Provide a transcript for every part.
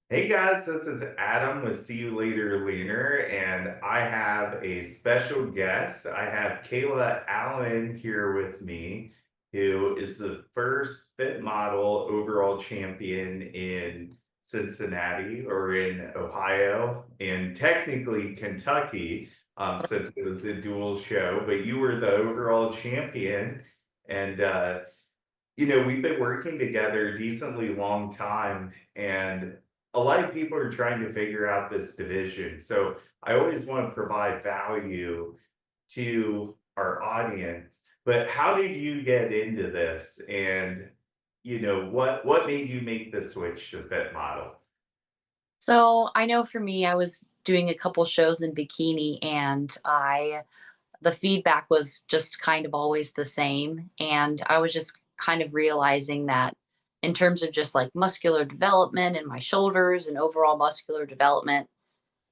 Hey guys, this is Adam with See You Later Leaner, and I have a special guest. I have Kayla Allen here with me, who is the first fit model overall champion in Cincinnati or in Ohio, and technically Kentucky, since it was a dual show, but you were the overall champion. And we've been working together a decently long time, and a lot of people are trying to figure out this division. So I always want to provide value to our audience. But how did you get into this? And what made you make the switch to fit model? So I know for me, I was doing a couple shows in bikini and the feedback was just kind of always the same. And I was just kind of realizing that in terms of just like muscular development in my shoulders and overall muscular development,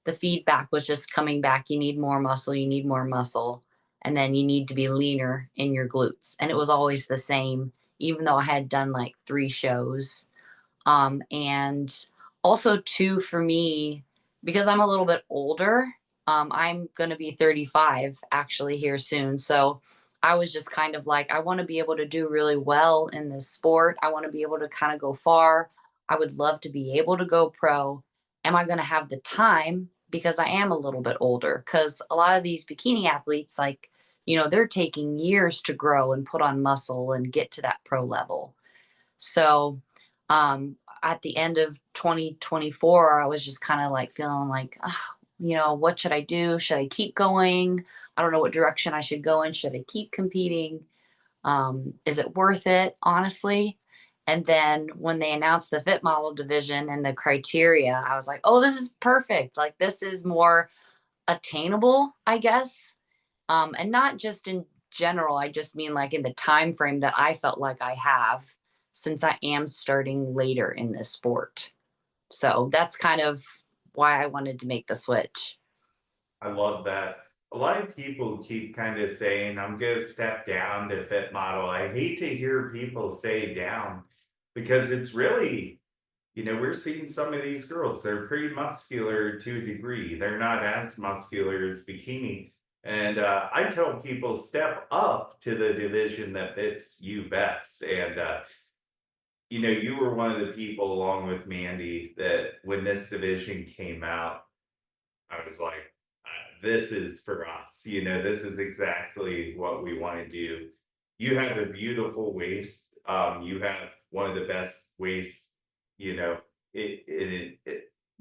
the feedback was just coming back. You need more muscle, you need more muscle, and then you need to be leaner in your glutes. And it was always the same, even though I had done like 3 shows. And also too for me, because I'm a little bit older, I'm gonna be 35 actually here soon. So I was just kind of like, I want to be able to do really well in this sport. I want to be able to kind of go far. I would love to be able to go pro. Am I going to have the time? Because I am a little bit older. Because a lot of these bikini athletes, like, they're taking years to grow and put on muscle and get to that pro level. So, at the end of 2024, I was just kind of like feeling like, what should I do? Should I keep going? I don't know what direction I should go in. Should I keep competing? Is it worth it, honestly? And then when they announced the fit model division and the criteria, I was like, oh, this is perfect. Like, this is more attainable, I guess. And not just in general, I just mean like in the time frame that I felt like I have since I am starting later in this sport. So that's kind of why I wanted to make the switch. I love that. A lot of people keep kind of saying, I'm going to step down to fit model. I hate to hear people say down because it's really, we're seeing some of these girls, they're pretty muscular to a degree. They're not as muscular as bikini. And I tell people, step up to the division that fits you best. And, you were one of the people along with Mandy that when this division came out, I was like, this is for us. This is exactly what we want to do. You have a beautiful waist. You have one of the best waists, you know,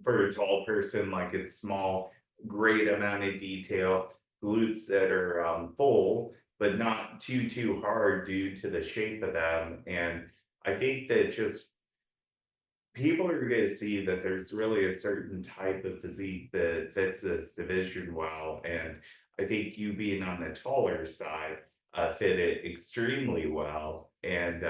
for a tall person, like it's small, great amount of detail, glutes that are full, but not too hard due to the shape of them. And I think that just people are going to see that there's really a certain type of physique that fits this division well. And I think you being on the taller side fit it extremely well. And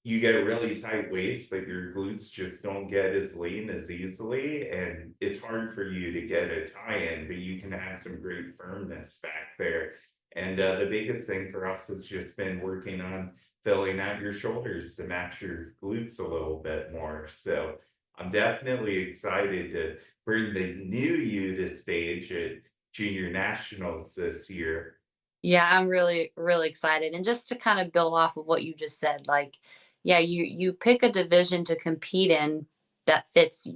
you get a really tight waist, but your glutes just don't get as lean as easily. And it's hard for you to get a tie in, but you can have some great firmness back there. And the biggest thing for us has just been working on filling out your shoulders to match your glutes a little bit more. So I'm definitely excited to bring the new you to stage at Junior Nationals this year. Yeah, I'm really, really excited. And just to kind of build off of what you just said, like, yeah, you pick a division to compete in that fits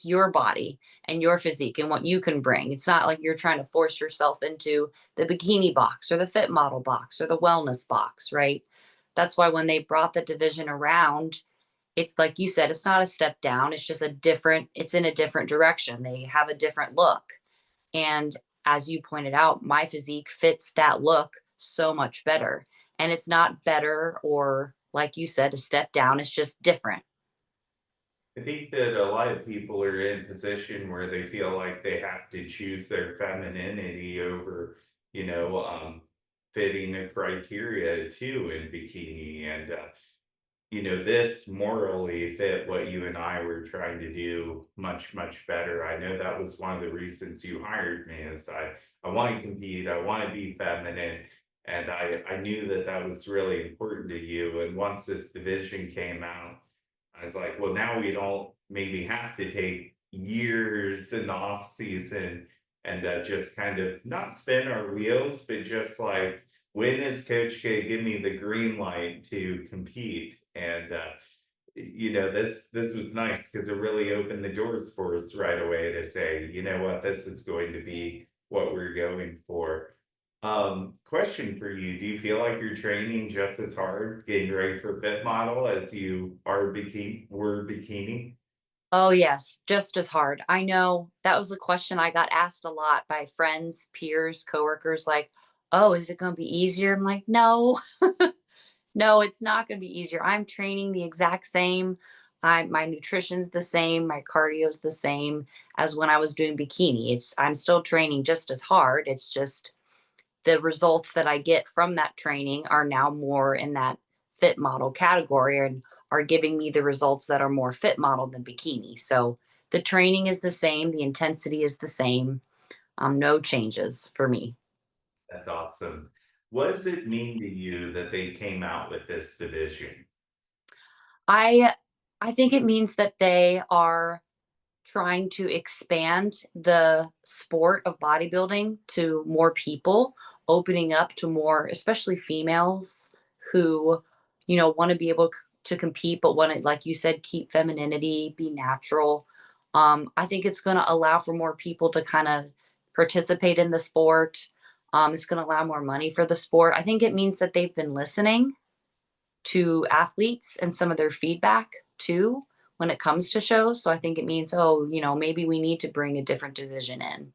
your body and your physique and what you can bring. It's not like you're trying to force yourself into the bikini box or the fit model box or the wellness box, right? That's why when they brought the division around, it's like you said, it's not a step down. It's just it's in a different direction. They have a different look. And as you pointed out, my physique fits that look so much better. And it's not better or, like you said, a step down. It's just different. I think that a lot of people are in a position where they feel like they have to choose their femininity over, fitting a criteria too in bikini. And this morally fit what you and I were trying to do much better. I know that was one of the reasons you hired me is I want to compete, I want to be feminine, and I knew that that was really important to you. And once this division came out, I was like, well, now we don't maybe have to take years in the off season and just kind of not spin our wheels, but just like, when is coach gonna give me the green light to compete? And this was nice because it really opened the doors for us right away to say, you know what, this is going to be what we're going for. Question for you. Do you feel like you're training just as hard getting ready for fit model as you were bikini? Oh, yes, just as hard. I know that was a question I got asked a lot by friends, peers, coworkers, like, "Oh, is it gonna be easier?" I'm like, "No, no, it's not gonna be easier. I'm training the exact same. My nutrition's the same, my cardio's the same as when I was doing bikini. I'm still training just as hard. It's just the results that I get from that training are now more in that fit model category and are giving me the results that are more fit model than bikini. So the training is the same, the intensity is the same, no changes for me. That's awesome. What does it mean to you that they came out with this division? I I think it means that they are trying to expand the sport of bodybuilding to more people, opening up to more, especially females who, want to be able to compete, but want to, like you said, keep femininity, be natural. I think it's going to allow for more people to kind of participate in the sport. It's going to allow more money for the sport. I think it means that they've been listening to athletes and some of their feedback too when it comes to shows. So I think it means, oh, maybe we need to bring a different division in,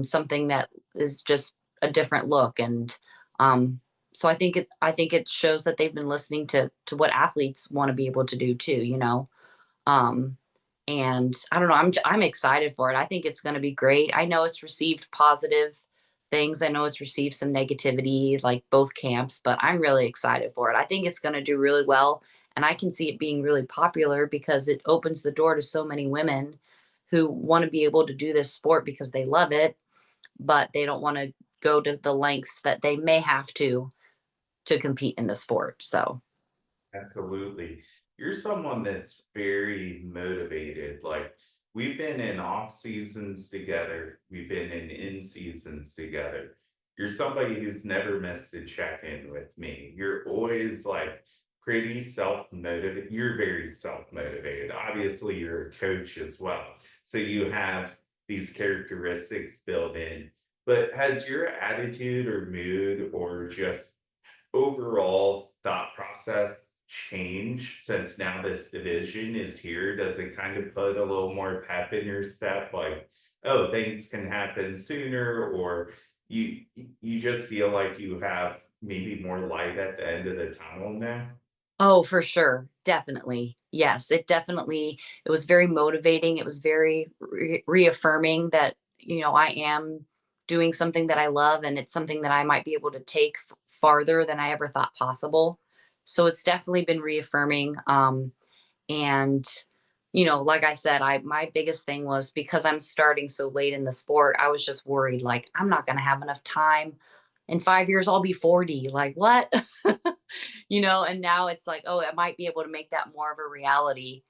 something that is just a different look. And so I think it shows that they've been listening to what athletes want to be able to do too. Um, and I don't know, I'm excited for it. I think it's going to be great. I know it's received positive things. I know it's received some negativity, like both camps, but I'm really excited for it. I think it's going to do really well, and I can see it being really popular because it opens the door to so many women who want to be able to do this sport because they love it, but they don't want to go to the lengths that they may have to compete in the sport. So, Absolutely. You're someone that's very motivated. Like, we've been in off seasons together, we've been in seasons together. You're somebody who's never missed a check-in with me. You're always like pretty self-motivated. You're very self-motivated. Obviously, you're a coach as well. So you have these characteristics built in. But has your attitude or mood or just overall thought process change since now this division is here? Does it kind of put a little more pep in your step, like, oh, things can happen sooner, or you just feel like you have maybe more light at the end of the tunnel now? oh, for sure. Definitely. Yes, it was very motivating. It was very reaffirming that, I am doing something that I love and it's something that I might be able to take farther than I ever thought possible. So it's definitely been reaffirming. And like I said, my biggest thing was because I'm starting so late in the sport, I was just worried like I'm not going to have enough time. In 5 years I'll be 40. Like what? And now it's like, oh, I might be able to make that more of a reality.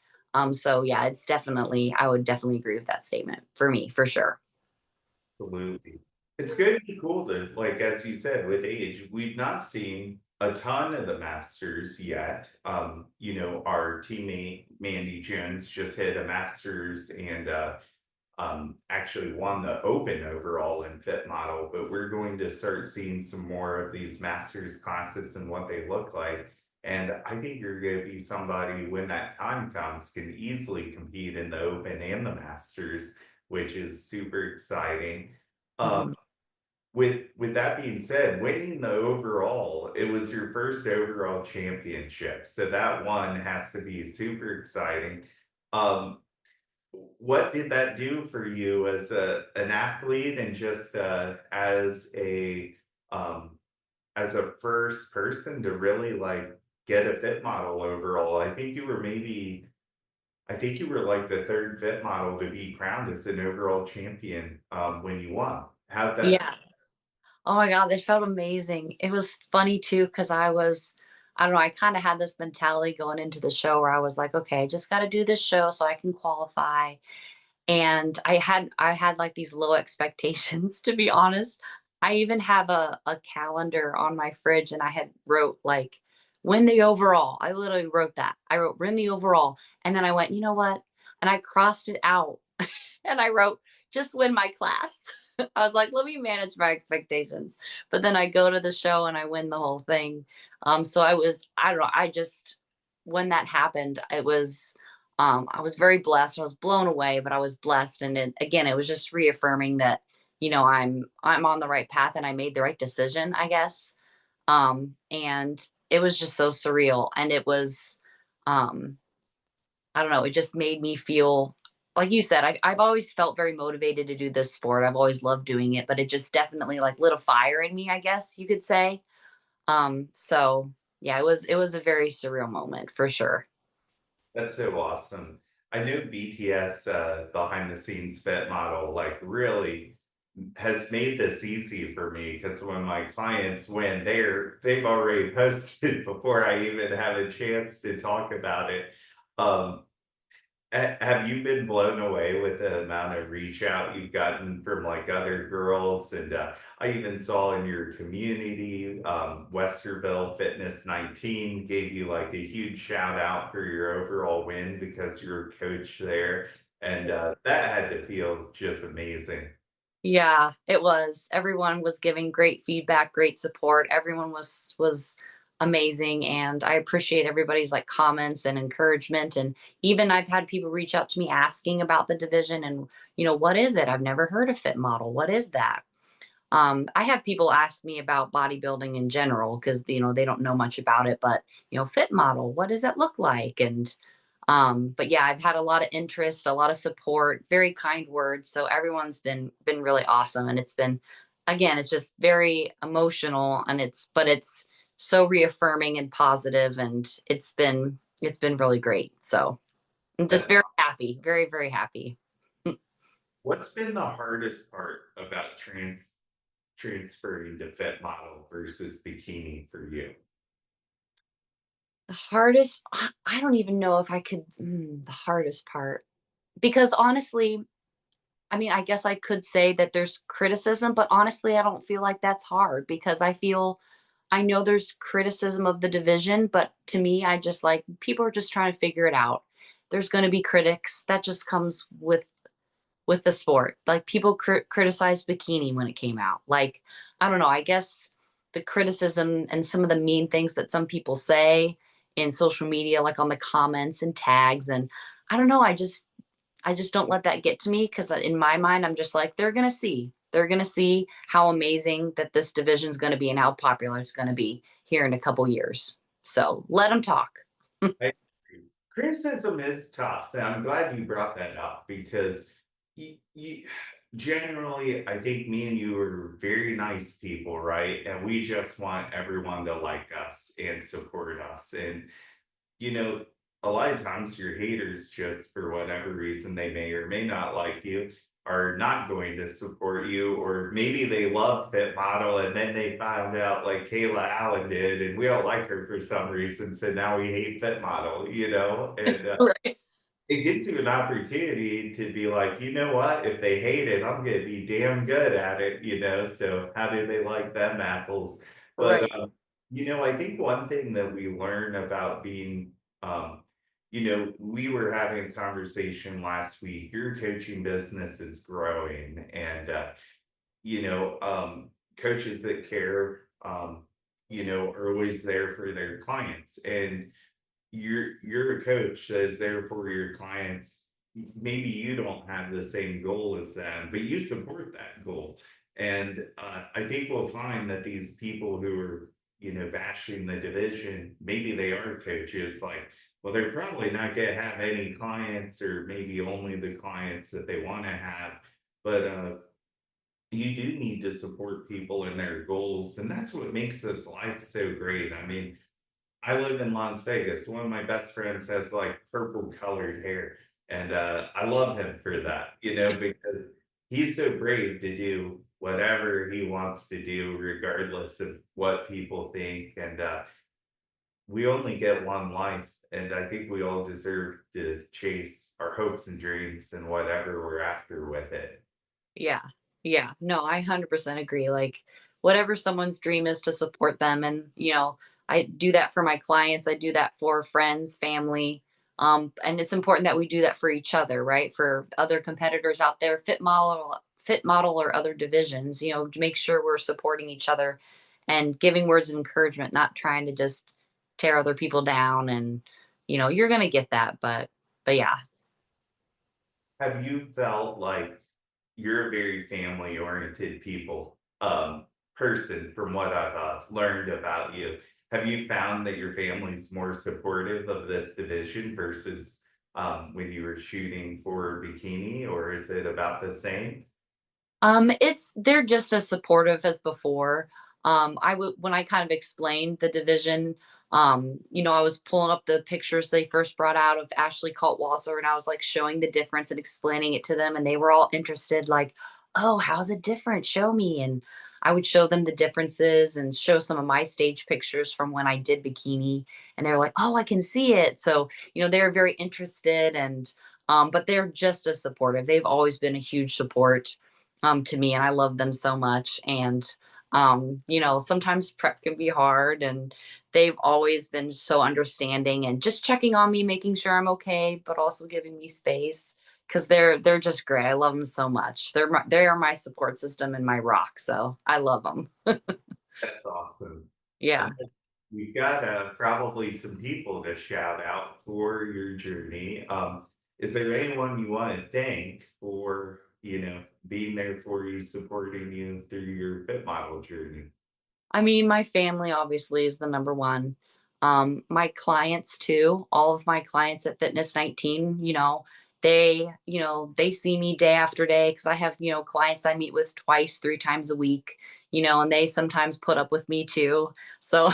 So yeah, I would definitely agree with that statement for me, for sure. Absolutely. It's gonna be cool to, like, as you said, with age, we've not seen a ton of the Masters yet. Our teammate Mandy Jones just hit a Masters and actually won the Open overall in Fit Model, but we're going to start seeing some more of these Masters classes and what they look like. And I think you're going to be somebody when that time comes can easily compete in the Open and the Masters, which is super exciting. Um, Mhm. with that being said, winning the overall, it was your first overall championship, so that one has to be super exciting. Um, what did that do for you as an athlete and just um as a first person to really like get a fit model overall? I think you were like the third fit model to be crowned as an overall champion when you won. How'd that Yeah. Oh my God, that felt amazing. It was funny too, because I don't know, I kind of had this mentality going into the show where I was like, okay, I just got to do this show so I can qualify. And I had like these low expectations, to be honest. I even have a calendar on my fridge, and I had wrote like win the overall. I literally wrote that. I wrote win the overall. And then I went, you know what? And I crossed it out and I wrote just win my class. I was like, let me manage my expectations. But then I go to the show and I win the whole thing. So I don't know, I just when that happened, I was very blessed. I was blown away, but I was blessed. And again, it was just reaffirming that, I'm on the right path and I made the right decision, I guess. And it was just so surreal. And it was, um, I don't know, it just made me feel like you said, I've always felt very motivated to do this sport. I've always loved doing it, but it just definitely like lit a fire in me, I guess you could say. So yeah, it was a very surreal moment for sure. That's so awesome. I know BTS, behind the scenes fit model, like really has made this easy for me because when my clients win, they've already posted before I even have a chance to talk about it. Um, have you been blown away with the amount of reach out you've gotten from like other girls? And I even saw in your community, Westerville Fitness 19 gave you like a huge shout out for your overall win because you're a coach there. And that had to feel just amazing. Yeah, it was. Everyone was giving great feedback, great support. Everyone was amazing, and I appreciate everybody's like comments and encouragement. And even I've had people reach out to me asking about the division and, what is it? I've never heard of Fit Model. What is that? I have people ask me about bodybuilding in general because they don't know much about it, but Fit Model, what does that look like? And but yeah, I've had a lot of interest, a lot of support, very kind words. So everyone's been really awesome. And it's been again, it's just very emotional and it's so reaffirming and positive and it's been really great. So I'm just That's very happy, very, very happy. What's been the hardest part about transferring to fit model versus bikini for you? The hardest, I don't even know if I could, the hardest part. Because honestly, I mean, I guess I could say that there's criticism, but honestly, I don't feel like that's hard because I know there's criticism of the division, but to me, I just like people are just trying to figure it out. There's going to be critics. That just comes with the sport. Like people criticized bikini when it came out. Like I don't know. I guess the criticism and some of the mean things that some people say in social media, like on the comments and tags, and I don't know. I just don't let that get to me because in my mind, I'm just like they're gonna see. They're gonna see how amazing that this division is going to be and how popular it's going to be here in a couple years. So let them talk. I agree. Criticism is tough, and I'm glad you brought that up because generally, I think me and you are very nice people, right? And we just want everyone to like us and support us. And you know, a lot of times your haters, just for whatever reason they may or may not like you, are not going to support you, or maybe they love Fit Model and then they found out like Kayla Allen did, and we don't like her for some reason, so now we hate Fit Model, and Right. it gives you an opportunity to be like, you know what? If they hate it, I'm gonna be damn good at it, So how do they like them apples? But Right. I think one thing that we learn about being we were having a conversation last week. Your coaching business is growing and coaches that care are always there for their clients. And you're a coach that is there for your clients. Maybe you don't have the same goal as them, but you support that goal. And I think we'll find that these people who are, bashing the division, maybe they are coaches. Like, well, they're probably not going to have any clients, or maybe only the clients that they want to have. But you do need to support people in their goals, and that's what makes this life so great. I mean, I live in Las Vegas. One of my best friends has like purple colored hair. And I love him for that, because he's so brave to do whatever he wants to do, regardless of what people think. And we only get one life, and I think we all deserve to chase our hopes and dreams and whatever we're after with it. Yeah. Yeah. No, I 100% agree. Like, whatever someone's dream is, to support them. And, I do that for my clients. I do that for friends, family. And it's important that we do that for each other, right? For other competitors out there, fit model or other divisions, to make sure we're supporting each other and giving words of encouragement, not trying to just tear other people down. And, you're going to get that. But yeah. Have you felt like you're a very family-oriented person from what I've, learned about you. Have you found that your family's more supportive of this division versus, when you were shooting for bikini, or is it about the same? They're just as supportive as before. When I kind of explained the division, I was pulling up the pictures they first brought out of Ashley Kaltwasser, and I was like showing the difference and explaining it to them, and they were all interested, like, "Oh, how's it different? Show me." And I would show them the differences and show some of my stage pictures from when I did bikini, and they're like, "Oh, I can see it." So, they're very interested, and but they're just as supportive. They've always been a huge support to me, and I love them so much. And sometimes prep can be hard, and they've always been so understanding and just checking on me, making sure I'm okay, but also giving me space because they're just great. I love them so much. They are my support system and my rock. So I love them. That's awesome. Yeah. And then we've got, probably some people to shout out for your journey. Is there anyone you wanna thank for, being there for you, supporting you through your fit model journey? I mean, my family obviously is the number one. My clients too, all of my clients at Fitness 19, they see me day after day because I have, clients I meet with twice, three times a week, and they sometimes put up with me too. So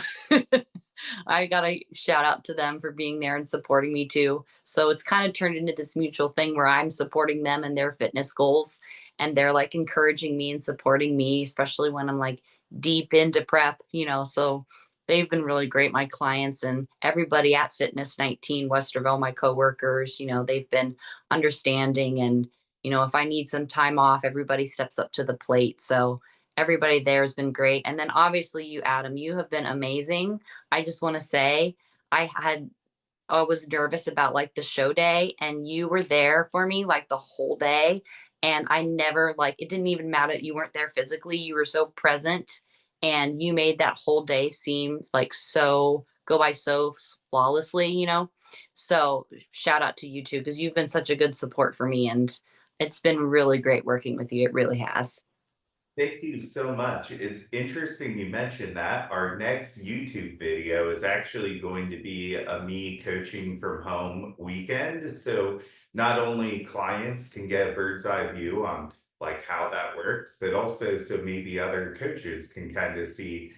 I gotta shout out to them for being there and supporting me too. So it's kind of turned into this mutual thing where I'm supporting them and their fitness goals, and they're like encouraging me and supporting me, especially when I'm like deep into prep, so they've been really great, my clients and everybody at Fitness 19 Westerville, my coworkers, they've been understanding. And, if I need some time off, everybody steps up to the plate. So everybody there has been great. And then obviously you, Adam, you have been amazing. I just want to say I had I was nervous about like the show day, and you were there for me like the whole day. And I never, like, it didn't even matter that you weren't there physically. You were so present, and you made that whole day seem like so go by so flawlessly, So shout out to you too, because you've been such a good support for me, and it's been really great working with you. It really has. Thank you so much. It's interesting you mentioned that. Our next YouTube video is actually going to be a me coaching from home weekend. So not only clients can get a bird's eye view on like how that works, but also so maybe other coaches can kind of see,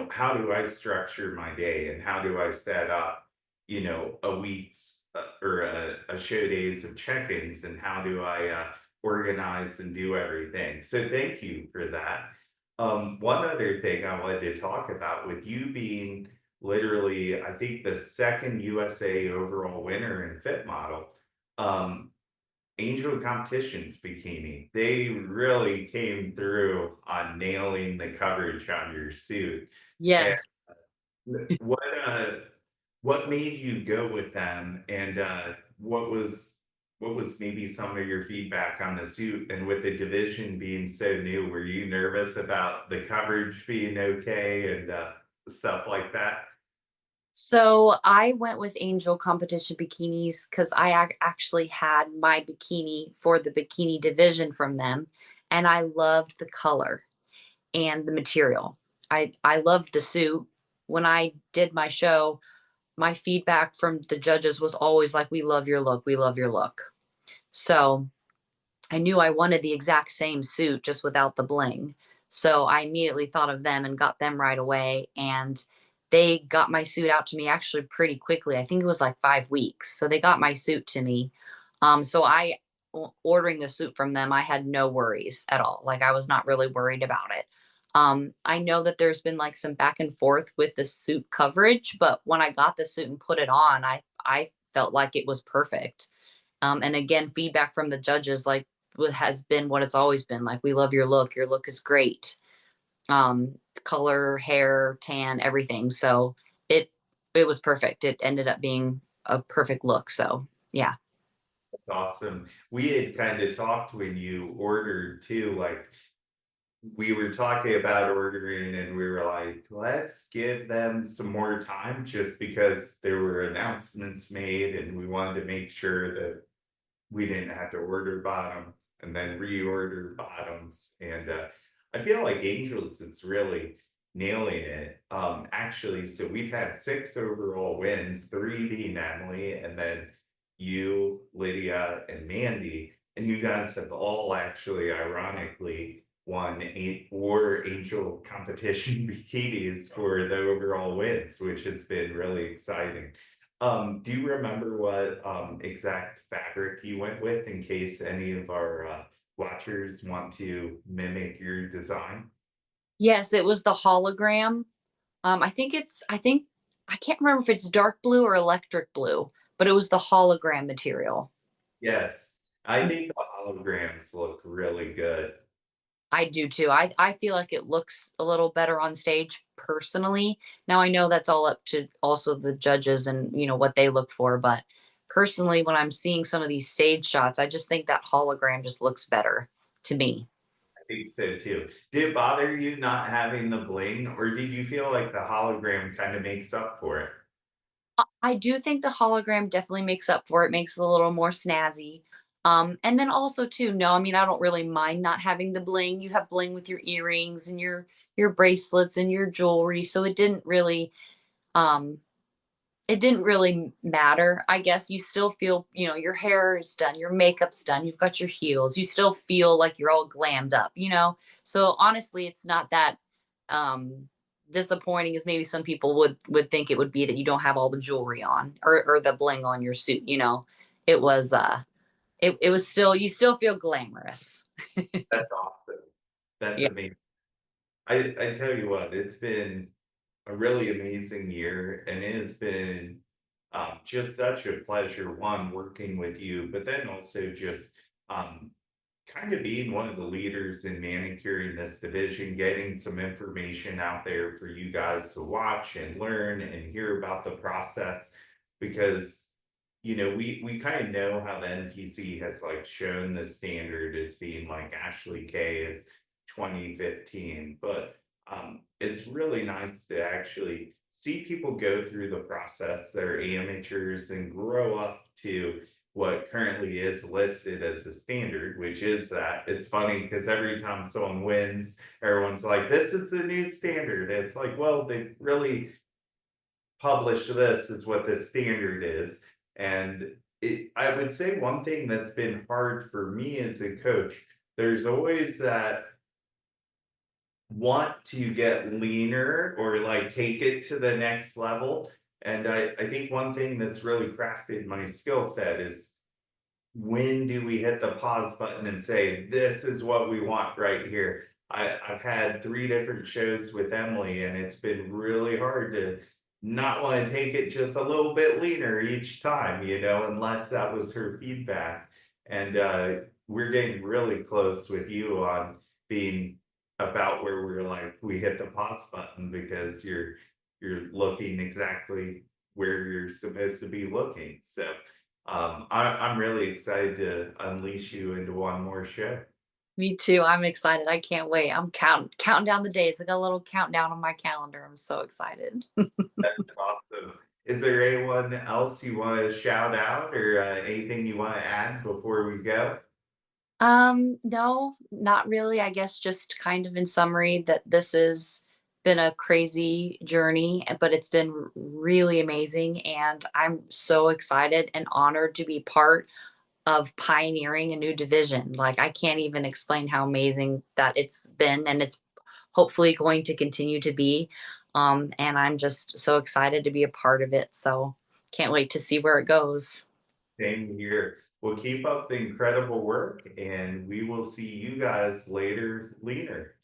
how do I structure my day and how do I set up, a week's or a show days of check-ins and how do I organize and do everything. So thank you for that. One other thing I wanted to talk about with you being literally, I think the second USA overall winner in Fit Model, um, Angel Competitions Bikini. They really came through on nailing the coverage on your suit. And Yes. what what made you go with them, and, what was maybe some of your feedback on the suit? And with the division being so new, were you nervous about the coverage being okay and, stuff like that? So I went with Angel Competition Bikinis because actually had my bikini for the bikini division from them, and I loved the color and the material. I loved the suit. When I did my show, my feedback from the judges was always like, "We love your look. We love your look." So I knew I wanted the exact same suit just without the bling. So I immediately thought of them and got them right away. And they got my suit out to me actually pretty quickly. I think it was like 5 weeks. So they got my suit to me. Ordering the suit from them, I had no worries at all. Like, I was not really worried about it. I know that there's been like some back and forth with the suit coverage, but when I got the suit and put it on, I felt like it was perfect. And again, feedback from the judges like what has been what it's always been like, we love your look. Your look is great. Color, hair, tan, everything. So it it was perfect. It ended up being a perfect look. So yeah. Awesome. We had kind of talked when you ordered too, like we were talking about ordering and we were like, let's give them some more time just because there were announcements made and we wanted to make sure that we didn't have to order bottoms and then reorder bottoms. And I feel like Angels is really nailing it. Actually, so we've had 6 overall wins, 3 being Emily, and then you, Lydia, and Mandy. And you guys have all actually, ironically, won 8 Angel competition bikinis for the overall wins, which has been really exciting. Do you remember what exact fabric you went with in case any of our watchers want to mimic your design? Yes, it was the hologram. I think I can't remember if it's dark blue or electric blue, but it was the hologram material. Yes, I think the holograms look really good. I do too. I feel like it looks a little better on stage personally. Now I know that's all up to also the judges and what they look for, but personally when I'm seeing some of these stage shots, I just think that hologram just looks better to me. I think so too. Did it bother you not having the bling, or did you feel like the hologram kind of makes up for it? I do think the hologram definitely makes up for it, makes it a little more snazzy. And then also too, no, I mean, I don't really mind not having the bling. You have bling with your earrings and your bracelets and your jewelry, so um it didn't really matter. I guess you still feel, your hair is done, your makeup's done, you've got your heels. You still feel like you're all glammed up. So honestly, it's not that um disappointing as maybe some people would think it would be that you don't have all the jewelry on or the bling on your suit. It was it was still you still feel glamorous. That's awesome. That's Yeah. amazing. I tell you what, it's been a really amazing year, and it has been just such a pleasure, one, working with you, but then also just um, kind of being one of the leaders in manicuring this division, getting some information out there for you guys to watch and learn and hear about the process because we kind of know how the NPC has like shown the standard as being like Ashley K is 2015, but it's really nice to actually see people go through the process. They're amateurs and grow up to what currently is listed as the standard, which is that it's funny because every time someone wins, everyone's like, this is the new standard. It's like, well, they've really published this is what the standard is. And I would say one thing that's been hard for me as a coach, there's always that want to get leaner or like take it to the next level. And I think one thing that's really crafted my skill set is when do we hit the pause button and say, this is what we want right here? I've had 3 different shows with Emily, and it's been really hard to not want to take it just a little bit leaner each time, unless that was her feedback. And we're getting really close with you on being about where we're like, we hit the pause button because you're looking exactly where you're supposed to be looking. So I'm really excited to unleash you into one more show. Me too. I'm excited. I can't wait. I'm counting down the days. I got a little countdown on my calendar. I'm so excited. That's awesome. Is there anyone else you want to shout out or anything you want to add before we go? No, not really. I guess just kind of in summary that this has been a crazy journey, but it's been really amazing. And I'm so excited and honored to be part of pioneering a new division. Like, I can't even explain how amazing that it's been, and it's hopefully going to continue to be. And I'm just so excited to be a part of it. So can't wait to see where it goes. Same here. Well, keep up the incredible work, and we will see you guys later, leaner.